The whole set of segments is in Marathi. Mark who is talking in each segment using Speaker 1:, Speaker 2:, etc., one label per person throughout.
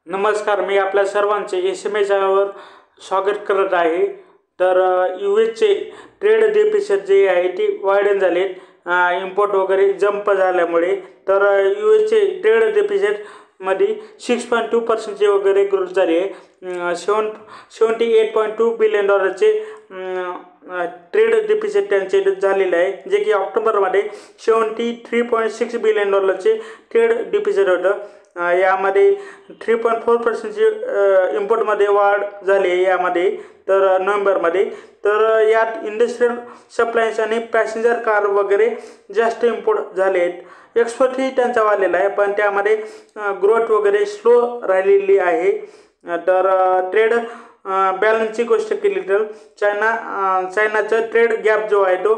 Speaker 1: नमस्कार, मी आपल्या सर्वांचे SMS वर स्वागत करत आहे. तर यूएसचे ट्रेड डेफिसिट जे आहे ते वाढन झालेत, इम्पोर्ट वगैरे जंप झाल्यामुळे. तर यूएसचे ट्रेड डेफिसिटमध्ये 6.2% वगैरे ग्रोथ झाली आहे. $78.2 बिलियन ट्रेड डेफिसिट त्यांचे झालेले आहे, जे की ऑक्टोबरमध्ये $73.6 बिलियन ट्रेड डेफिसिट होतं. यामध्ये 3.4% इम्पोर्टमध्ये वाढ झाली आहे यामध्ये. तर नोव्हेंबरमध्ये तर यात इंडस्ट्रियल सप्लायन्स आणि पॅसेंजर कार वगैरे जास्त इम्पोर्ट झाले आहेत. एक्सपोर्टही त्यांचा वाढलेला आहे, पण त्यामध्ये ग्रोथ वगैरे स्लो राहिलेली आहे. तर ट्रेड बॅलन्सची गोष्ट केली तर चायनाचा ट्रेड गॅप जो आहे तो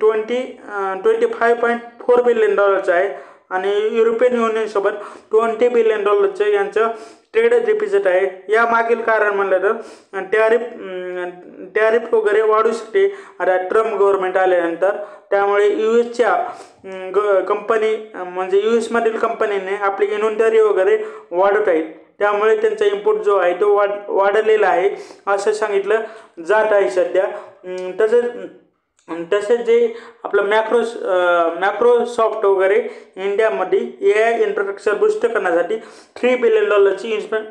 Speaker 1: $25.4 बिलियन आहे आणि युरोपियन युनियनसोबत $20 बिलियन यांचं ट्रेड डेफिसिट आहे. या मागील कारण म्हणलं तर टॅरिफ वगैरे वाढू शकते आता ट्रम्प गव्हर्नमेंट आल्यानंतर. त्यामुळे यूएसच्या कंपनी म्हणजे यूएसमधील कंपनीने आपली इन्व्हेंटरी वगैरे वाढत आहेत. त्यामुळे त्यांचा इम्पोर्ट जो आहे तो वाढलेला आहे असं सांगितलं जात आहे सध्या. तसेच जे आपलं मॅक्रोसॉफ्ट वगैरे इंडियामध्ये AI इन्फ्रास्ट्रक्चर बूस्ट करण्यासाठी $3 बिलियन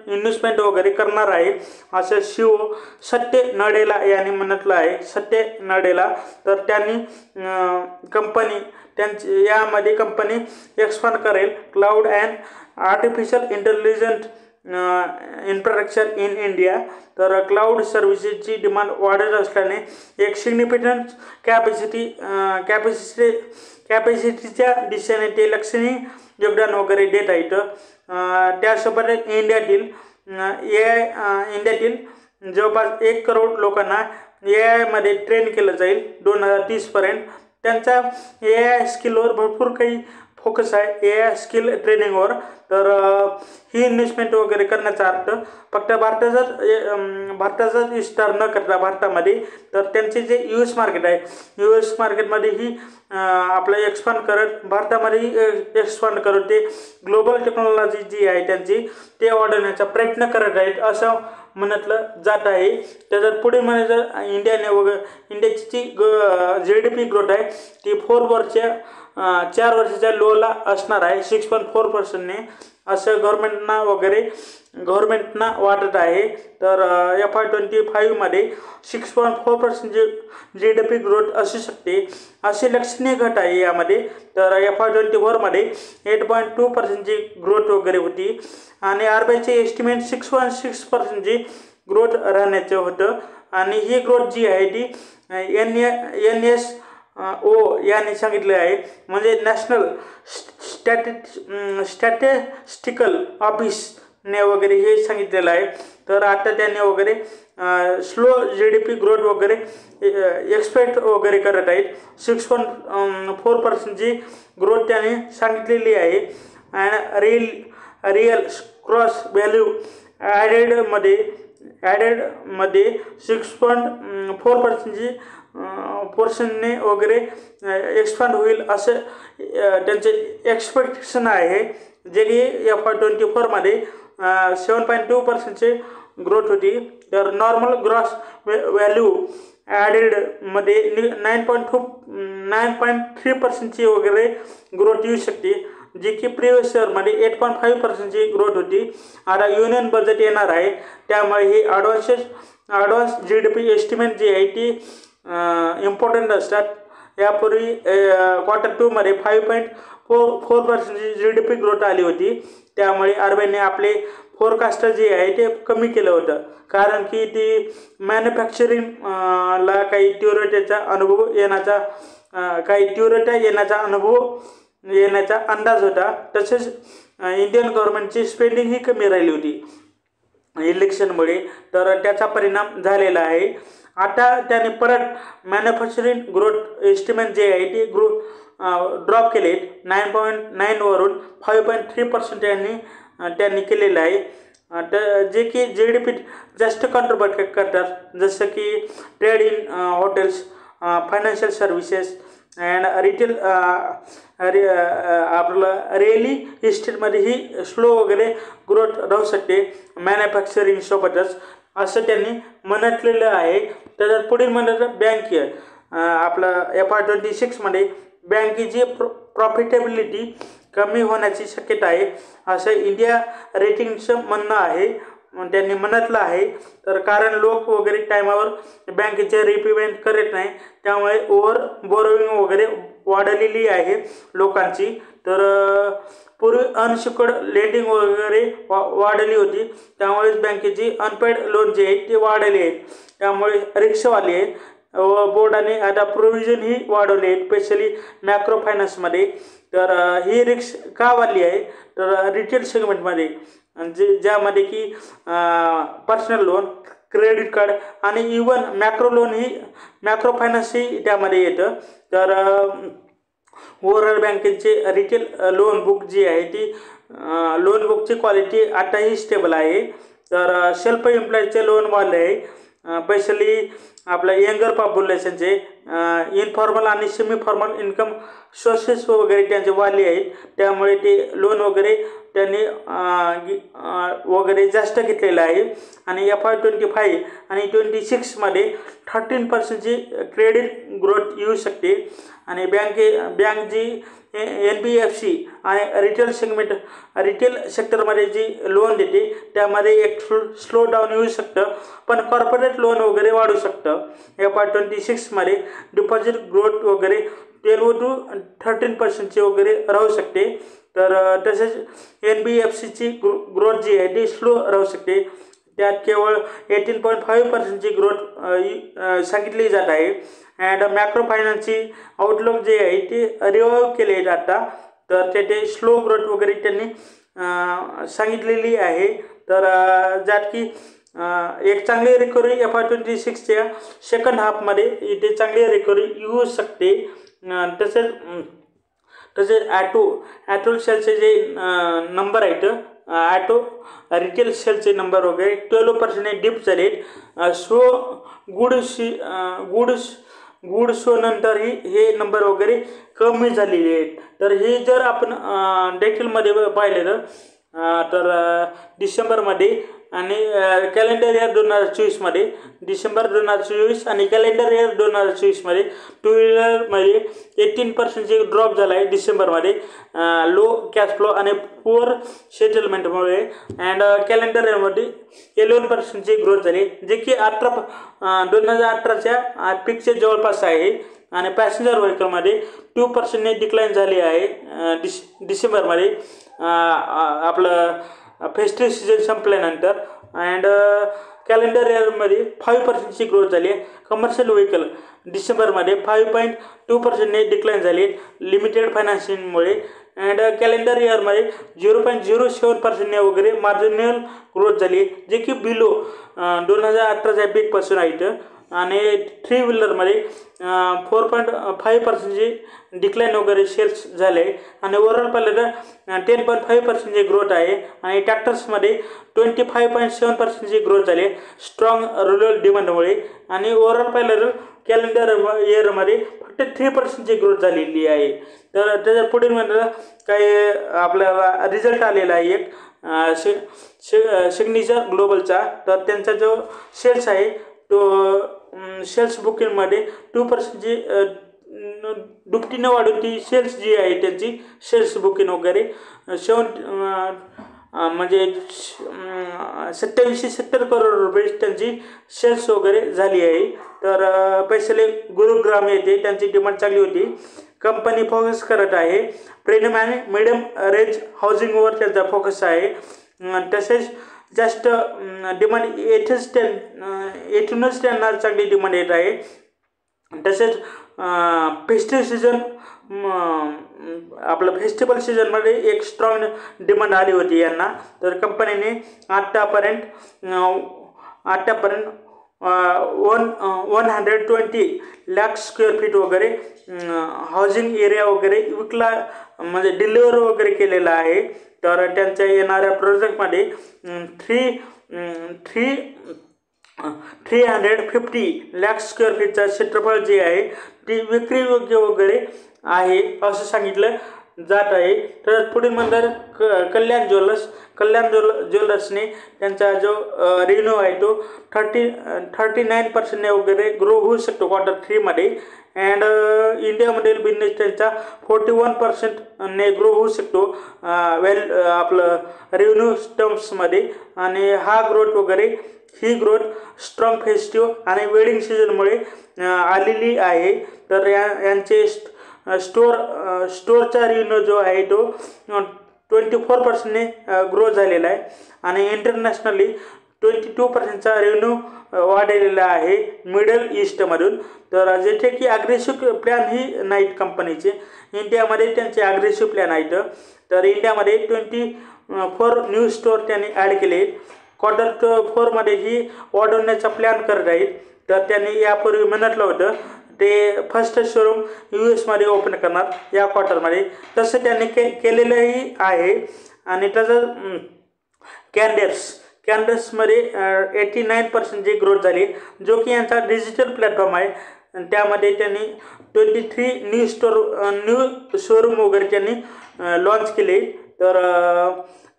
Speaker 1: इन्व्हेस्टमेंट वगैरे करणार आहे असं CEO सत्य नडेला यांनी म्हटलं आहे. सत्य नडेला तर त्यांनी यामध्ये कंपनी एक्सपांड करेल cloud and artificial intelligence infrastructure in India. तर क्लाउड सर्व्हिसेसची डिमांड वाढत असल्याने एक सिग्निफिकंट कॅपॅसिटीच्या दिशेने ते लक्षणीय योगदान वगैरे देत आहेत. त्यासोबत इंडियातील जवळपास 1 करोड लोकांना AI ट्रेन केलं जाईल 2030पर्यंत. त्यांचा AI स्किलवर भरपूर काही फोकस आहे, AI स्किल ट्रेनिंगवर. तर ही इन्व्हेस्टमेंट वगैरे करण्याचा अर्थ फक्त भारताचाच विस्तार न करता भारतामध्ये तर त्यांचे जे US मार्केट आहे, US मार्केटमध्येही आपलं एक्सपांड करत भारतामध्येही एक्सपांड करत ते ग्लोबल टेक्नॉलॉजी जी आहे त्यांची ते वाढवण्याचा प्रयत्न करत आहेत असं म्हणतलं जात आहे. त्याच्यात पुढे म्हणजे जर इंडियाची जी GDP ग्रोथ आहे ती 4 वर्षाच्या लोला असणार आहे 6.4%ने असं गव्हर्नमेंटना वाटत आहे. तर FY25 6.4% GDP ग्रोथ असू शकते अशी लक्षणीय घट आहे यामध्ये. तर FY24 8.2% ग्रोथ वगैरे होती आणि RBIचे एस्टिमेट 6.6% ग्रोथ राहण्याचं होतं. आणि ही ग्रोथ जी आहे ती NSO यांनी सांगितले आहे, म्हणजे नॅशनल स्टॅटिस्टिकल ऑफिसने वगैरे हे सांगितलेलं आहे. तर आता त्यांनी वगैरे स्लो GDP ग्रोथ वगैरे एक्सपेक्ट वगैरे करत आहेत. 6.4% ग्रोथ त्यांनी सांगितलेली आहे. आणि रिअल क्रॉस व्हॅल्यू ॲडेडमध्ये 6.4% वगैरे एक्सपांड होईल असं त्यांचे एक्सपेक्टेशन आहे. जे की FY24 7.2% ग्रोथ होती. तर नॉर्मल ग्रॉस व्हॅल्यू ॲडेडमध्ये 9.3% वगैरे ग्रोथ येऊ शकते, जी की प्रिव्हियस इयरमध्ये 8.5% ग्रोथ होती. आता युनियन बजेट येणार आहे त्यामुळे ही ॲडव्हान्स GDP एस्टिमेट जी आहे ती इम्पॉर्टंट असतात. यापूर्वी Q2 5.4% GDP ग्रोथ आली होती. त्यामुळे RBIने आपले फोरकास्ट जे आहे ते कमी केलं होतं, कारण की ती मॅन्युफॅक्चरिंगला काही तीव्रतेचा येण्याचा अंदाज होता. तसेच इंडियन गव्हर्नमेंटची स्पेंडिंग ही कमी राहिली होती इलेक्शनमुळे. तर त्याचा परिणाम झालेला आहे. आता त्याने परत मॅन्युफॅक्चरिंग ग्रोथ एस्टिमेट जे आहे ते ड्रॉप केले 9.9 वरून 5.3% त्यांनी केलेलं आहे. जे की GDP जास्त कॉन्ट्रीब्यूट करतात, जसं की trade in hotels, financial services, and retail आपलं रिअली इस्टेटमध्येही स्लो वगैरे ग्रोथ राहू शकते मॅन्युफॅक्चरिंग सोबतच, असं त्यांनी म्हटलेलं आहे. त्याच्यात पुढील म्हणलं बँक आपलं FY26मध्ये बँकेची प्रॉफिटेबिलिटी कमी होण्याची शक्यता आहे असं इंडिया रेटिंगचं म्हणणं आहे. त्यांनी म्हटलं आहे. तर कारण लोक वगैरे टायमावर बँकेचे रिपेमेंट करत नाही, त्यामुळे ओव्हर बोरोविंग वगैरे वाढलेली आहे लोकांची. तर पूर्वी अनसिक्युर्ड लेंडिंग वगैरे वाढली होती, त्यामुळेच बँकेची अनपेड लोन जे आहेत ते वाढले आहेत. त्यामुळे रिक्सवाले आहेत बोर्डाने आता प्रोव्हिजनही वाढवले आहेत, स्पेशली मॅक्रो फायनान्समध्ये. तर ही रिक्स का वाढली आहे, तर रिटेल सेगमेंटमध्ये ज्यामध्ये की पर्सनल लोन, क्रेडिट कार्ड आणि इवन मॅक्रो फायनान्सही त्यामध्ये येतं. तर ओव्हरऑल बँकेचे रिटेल लोन बुक जी आहे ती लोन बुकची क्वालिटी आताही स्टेबल आहे. तर सेल्फ एम्प्लॉयचे लोन वाढले आहे, स्पेशली आपल्या यंगर पॉप्युलेशनचे इनफॉर्मल आणि सेमी फॉर्मल इन्कम सोर्सेस वगैरे त्यांचे वाढले आहेत. त्यामुळे ते लोन वगैरे त्यांनी वगैरे जास्त घेतलेलं आहे. आणि FY25 आणि 26मध्ये 13% क्रेडिट ग्रोथ येऊ शकते. आणि बँक जी NBFC आणि रिटेल सेक्टरमध्ये जी लोन देते त्यामध्ये एक स्लो डाऊन येऊ शकतं, पण कॉर्पोरेट लोन वगैरे वाढू शकतं. FY26मध्ये डिपॉझिट ग्रोथ वगैरे 12 to 13% वगैरे राहू शकते. तर तसेच NBFCची ग्रोथ जी आहे ती स्लो राहू शकते, त्यात केवळ 18.5%ची ग्रोथ सांगितली जात आहे. अँड मॅक्रो फायनान्सची आउटलुक जे आहे ते रिवाईव्ह केले आहेत आता, तर ते स्लो ग्रोथ वगैरे त्यांनी सांगितलेली आहे. तर ज्यात की एक चांगली रिकव्हरी FY26च्या सेकंड हाफमध्ये इथे चांगली रिकव्हरी येऊ शकते. तसेच ॲटो सेलचे जे नंबर आहेत, ॲटो रिटेल सेलचे नंबर वगैरे 12% डिप झाले. गुड शो नंतरही हे नंबर वगैरे कमी झालेले आहेत. तर हे जर आपण डिटेलमध्ये पाहिलं तर डिसेंबरमध्ये आणि कॅलेंडर इयर 2024मध्ये, डिसेंबर 2024 आणि कॅलेंडर इयर 2024मध्ये टू व्हीलरमध्ये 18% ड्रॉप झाला आहे डिसेंबरमध्ये, लो कॅश फ्लो आणि पुअर सेटलमेंटमुळे. अँड कॅलेंडर इयरमध्ये 11% ग्रोथ झाली, जे की 2018च्या पीकच्या जवळपास आहे. आणि पॅसेंजर व्हेकलमध्ये 2% डिक्लाईन झाली आहे डिसेंबरमध्ये, आपलं फेस्टिव्ह सीझन संपल्यानंतर. अँड कॅलेंडर इयरमध्ये 5% ग्रोथ झाली आहे. कमर्शियल व्हेकल डिसेंबरमध्ये 5.2% डिक्लाईन झाली लिमिटेड फायनान्सिंगमुळे. अँड कॅलेंडर इयरमध्ये 0.07% वगैरे मार्जिनल ग्रोथ झाली, जे की बिलो 2018च्या पीकपासून आहेत. आणि 3 व्हीलरमध्ये 4.5% डिक्लाईन वगैरे सेल्स झाले. आणि ओव्हरऑल पाहिलं तर 10.5% ग्रोथ आहे. आणि ट्रॅक्टर्समध्ये 25.7% ग्रोथ झाली स्ट्रॉंग रुरल डिमांडमुळे. आणि ओव्हरऑल पाहिलं तर कॅलेंडर इयरमध्ये फक्त 3% ग्रोथ झालेली आहे. तर त्याच्या पुढील म्हणलं काही आपल्याला रिझल्ट आलेला आहे एक सिग्नेचर ग्लोबलचा. तर त्यांचा जो सेल्स आहे तो सेल्स बुकिंगमध्ये 2% दुपटीनं वाढून ती सेल्स जी आहे त्यांची सेल्स बुकिंग वगैरे म्हणजे 2770 करोड रुपये त्यांची सेल्स वगैरे झाली आहे. तर स्पेशली गुरुग्राम येथे त्यांची डिमांड चांगली होती. कंपनी फोकस करत आहे प्रीमियम आणि मिडियम रेंज हाऊसिंगवर त्यांचा फोकस आहे. तसेच जास्त डिमांड येथूनच त्यांना चांगली डिमांड येत आहे. तसेच फेस्टिव्ह सीझन आपलं फेस्टिवल सीझनमध्ये एक स्ट्रॉंग डिमांड आली होती यांना. तर कंपनीने आत्तापर्यंत 120 लाख स्क्वेअर फीट वगैरे हाऊसिंग एरिया वगैरे विकला म्हणजे डिलिव्हर वगैरे केलेला आहे. तर त्यांच्या येणाऱ्या प्रोजेक्टमध्ये 350 लाख स्क्वेअर फीटचा क्षेत्रफळ जे आहे ती विक्री योग्य वगैरे आहे असं सांगितलं जात आहे। तर पुढील म्हणजे कल्याण ज्वेलर्सने त्यांचा जो रेव्हेन्यू आहे तो 39% वगैरे ग्रो होऊ शकतो Q3 मध्ये। अँड इंडियामधील बिझनेस त्यांचा 41% ने ग्रो होऊ शकतो आपलं रेव्हेन्यू टर्म्समध्ये। आणि हा ग्रोथ वगैरे ही ग्रोथ स्ट्रॉंग फेस्टिव्ह आणि वेडिंग सीझनमुळे आलेली आहे। तर यांचे स्टोरचा रेव्हेन्यू जो आहे तो 24%ने ग्रो झालेला आहे आणि इंटरनॅशनली 22%चा रेव्हेन्यू वाढलेला आहे मिडल ईस्टमधून। तर जेथे की अग्रेसिव्ह प्लॅन ही नाहीत कंपनीचे, इंडियामध्ये त्यांचे अग्रेसिव्ह प्लॅन आहेत। तर इंडियामध्ये 24 न्यू स्टोअर त्यांनी ॲड केले। Q4 मध्ये ही वाढवण्याचा प्लॅन करत आहेत। तर त्यांनी यापूर्वी म्हटलं होतं ते फर्स्ट शोरूम US मध्ये ओपन करणार या क्वार्टरमध्ये, तसं त्यांनी केलेलंही आहे। आणि तसं कॅन्डर्समध्ये 89% जी ग्रोथ झाली, जो की यांचा डिजिटल प्लॅटफॉर्म आहे। त्यामध्ये त्यांनी 23 न्यू शोरूम वगैरे त्यांनी लॉन्च केले। तर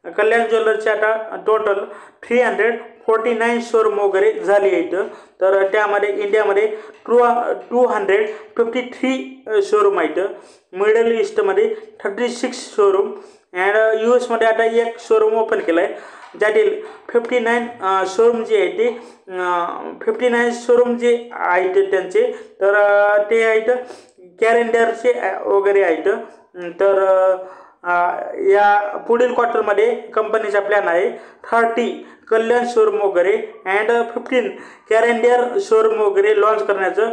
Speaker 1: कल्याण ज्वेलर्सचे आता टोटल 349 शोरूम वगैरे झाले आहेत। तर त्यामध्ये इंडियामध्ये 253 शोरूम आहेत, मिडल ईस्टमध्ये 36 शोरूम अँड US मध्ये आता एक शोरूम ओपन केला आहे, ज्यातील 59 शोरूम जे आहे ते 59 शोरूम जे आहेत त्यांचे तर ते आहेत कॅलेंडरचे वगैरे आहेत। तर या पुढील क्वार्टरमध्ये कंपनीचा प्लॅन आहे 30 कल्याण शोरूम वगैरे अँड 15 कॅलेंडर शोरूम वगैरे लॉन्च करण्याचं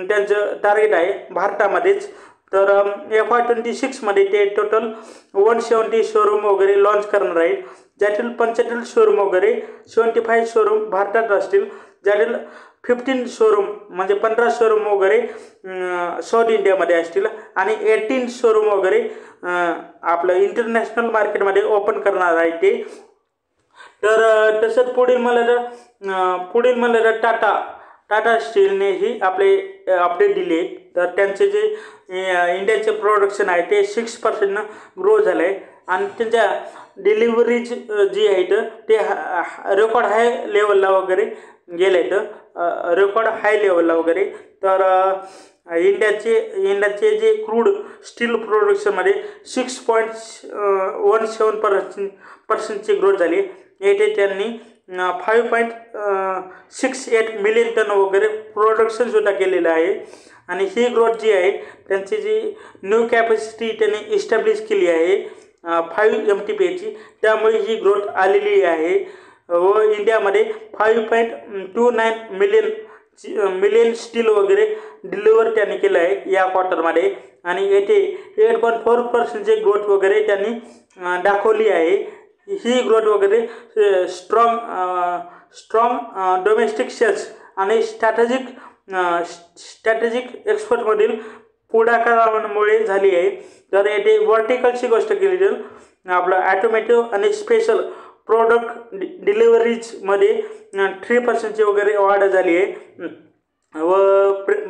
Speaker 1: त्यांचं टार्गेट आहे भारतामध्येच। तर FY26 मध्ये ते टोटल 170 शोरूम वगैरे लॉन्च करणार आहेत, ज्यातील 45 शोरूम वगैरे 75 शोरूम भारतात असतील, ज्यातील 15 शोरूम म्हणजे 15 शोरूम वगैरे साऊथ इंडियामध्ये असतील आणि 18 शोरूम वगैरे आपलं इंटरनॅशनल मार्केटमध्ये ओपन करणार आहे ते। तर तसंच पुढील मला टाटा स्टीलने ही आपले अपडेट दिले। तर त्यांचे जे इंडियाचे प्रोडक्शन आहे ते 6% ग्रो झालं आहे आणि त्यांच्या डिलिव्हरीज जी आहेत ते रेकॉर्ड हाय लेवलला वगैरे गेले आहेत, रेकॉर्ड हाय लेवलला वगैरे। तर इंडियाचे जे क्रूड स्टील प्रोडक्शनमध्ये 6.17% ग्रोथ झाली। येथे त्यांनी 5.68 मिलियन टन वगैरे प्रोडक्शनसुद्धा केलेलं आहे। आणि ही ग्रोथ जी आहे त्यांची जी न्यू कॅपॅसिटी त्यांनी इस्टॅब्लिश केली आहे 5 MTPAची, त्यामुळे ही ग्रोथ आलेली आहे। व इंडियामध्ये 5.29 मिलियन स्टील वगैरे डिलिव्हर त्यांनी केलं आहे या क्वार्टरमध्ये आणि येथे 8.4% ग्रोथ वगैरे त्यांनी दाखवली आहे। ही ग्रोथ वगैरे स्ट्रॉंग डोमेस्टिक सेल्स आणि स्ट्रॅटेजिक एक्सपोर्टमधील पुढाकारामुळे झाली आहे। तर येथे व्हर्टिकलची गोष्ट केली तर आपलं ॲटोमॅटिव्ह आणि स्पेशल प्रोडक्ट डिलिव्हरीजमध्ये 3% वगैरे वाढ झाली आहे व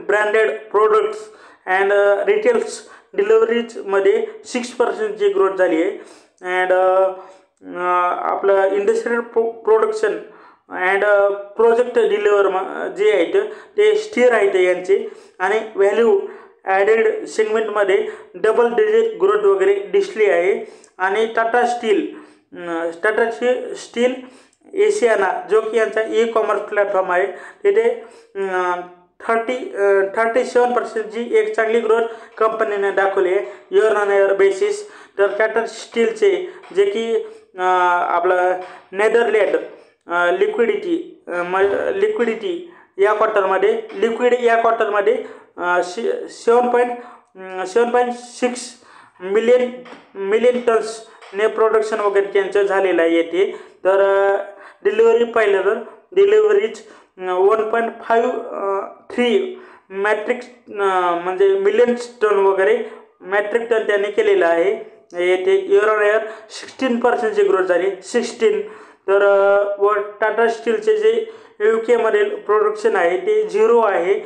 Speaker 1: ब्रँडेड प्रोडक्ट्स अँड रिटेल्स डिलिव्हरीजमध्ये 6% ग्रोथ झाली आहे। अँड आपलं industrial production and project deliver जे आहेत ते स्थिर आहेत यांचे आणि व्हॅल्यू ॲडेड सेगमेंटमध्ये डबल डिजिट ग्रोथ वगैरे दिसली आहे। आणि टाटा स्टील एशियाना जो की यांचा ई-कॉमर्स प्लॅटफॉर्म आहे तिथे 37% एक चांगली ग्रोथ कंपनीने दाखवली आहे इयर ऑन इयर बेसिस। तर टाटा स्टीलचे जे की आपलं नेदरलँड लिक्विडिटी या क्वार्टरमध्ये 7.6 मिलियन टन्सने प्रोडक्शन वगैरे त्यांचं झालेलं आहे येथे। तर डिलिव्हरी पाहिलं तर डिलिव्हरीज 1.53 मॅट्रिक म्हणजे मिलियन टन वगैरे मॅट्रिक टन त्यांनी केलेलं आहे येथे इयर ऑन इयर 16% ग्रोथ झाली 16 तर व टाटा स्टीलचे जे UK मधील प्रोडक्शन आहे ते 0 आहे.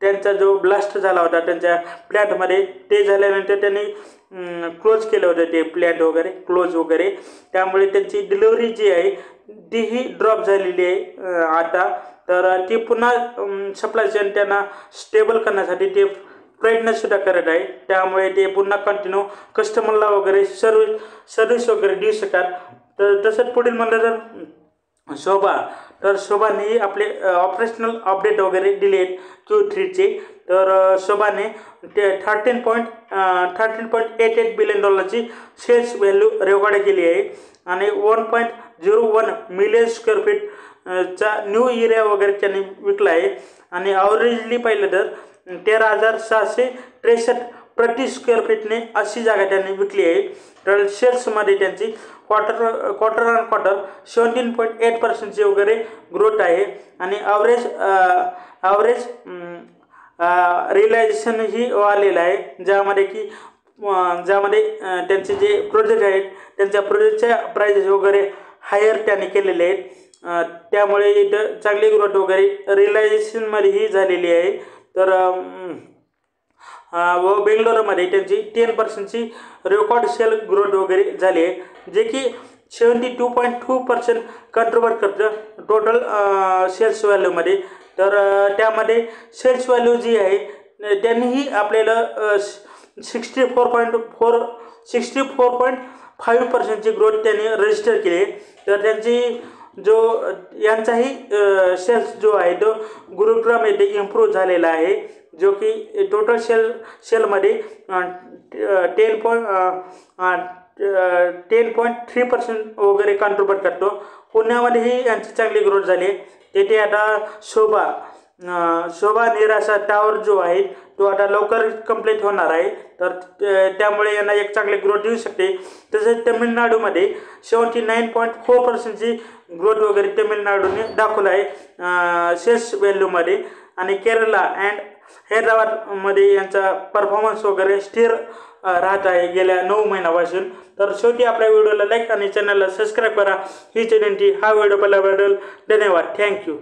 Speaker 1: त्यांचा जो ब्लास्ट झाला होता त्यांच्या प्लॅन्टमध्ये ते झाल्यानंतर त्यांनी क्लोज केलं होतं ते प्लॅन्ट वगैरे क्लोज वगैरे, त्यामुळे त्यांची डिलिव्हरी जी आहे तीही ड्रॉप झालेली आहे आता. तर ती पुन्हा सप्लाय चेन त्यांना स्टेबल करण्यासाठी ते प्रयत्नसुद्धा करत आहे. त्यामुळे ते पुन्हा कंटिन्यू कस्टमरला वगैरे सर्विस वगैरे देऊ शकतात. तर तसंच पुढील म्हणलं तर शोभा, तर शोभानेही आपले ऑपरेशनल अपडेट वगैरे दिले आहेत Q3चे. तर शोभाने ते 13.88 बिलियन डॉलरची सेल्स व्हॅल्यू रेकॉर्ड केली आहे आणि 1.01 मिलियन स्क्वेअर फीट चा न्यू एरिया वगैरे त्यांनी विकला आहे. आणि ॲव्हरेजली पाहिलं तर 13,663 प्रति स्क्वेअर फीटने अशी जागा त्यांनी विकली आहे. तर शेअर्समध्ये त्यांची क्वार्टर ऑन क्वार्टर 17.8% वगैरे ग्रोथ आहे आणि ॲव्हरेज रिअलायझेशन ही आलेलं आहे, ज्यामध्ये त्यांचे जे प्रोजेक्ट आहेत त्यांच्या प्रोजेक्टच्या प्राइजेस वगैरे हायर त्यांनी केलेले आहेत. त्यामुळे इथं चांगली ग्रोथ वगैरे रिअलायझेशनमध्येही झालेली आहे. तर व बेंगलोरमध्ये त्यांची 10%ची रेकॉर्ड सेल ग्रोथ वगैरे झाली आहे, जे की 72.2% कंट्रीब्यूट करतं टोटल सेल्स व्हॅल्यूमध्ये. तर त्यामध्ये सेल्स व्हॅल्यू जी आहे त्यांनीही आपल्याला 64.5%ची ग्रोथ त्यांनी रजिस्टर केली. तर त्यांची यांचाही सेल्स जो आहे तो गुरुग्राम येथे इम्प्रूव्ह झालेला आहे, जो की टोटल सेलमध्ये 10.3% वगैरे कंट्रीब्यूट करतो. पुण्यामध्येही यांची चांगली ग्रोथ झाली. तेथे आता शोभा निराशा टावर जो आहे तो आता लवकर कंप्लीट होणार आहे. तर त्यामुळे यांना एक चांगली ग्रोथ येऊ शकते. तसेच तमिळनाडूमध्ये 79.4%ची ग्रोथ वगैरे तमिळनाडूने दाखवलं आहे सेल्स व्हॅल्यूमध्ये. आणि केरला अँड हैदराबादमध्ये यांचा परफॉर्मन्स वगैरे स्थिर राहत आहे गेल्या 9 महिन्यापासून. तर शेवटी आपल्या व्हिडिओला लाईक आणि चॅनलला सबस्क्राईब करा. ही विनंती. हा व्हिडिओ पाहिल्याबद्दल धन्यवाद. थँक्यू.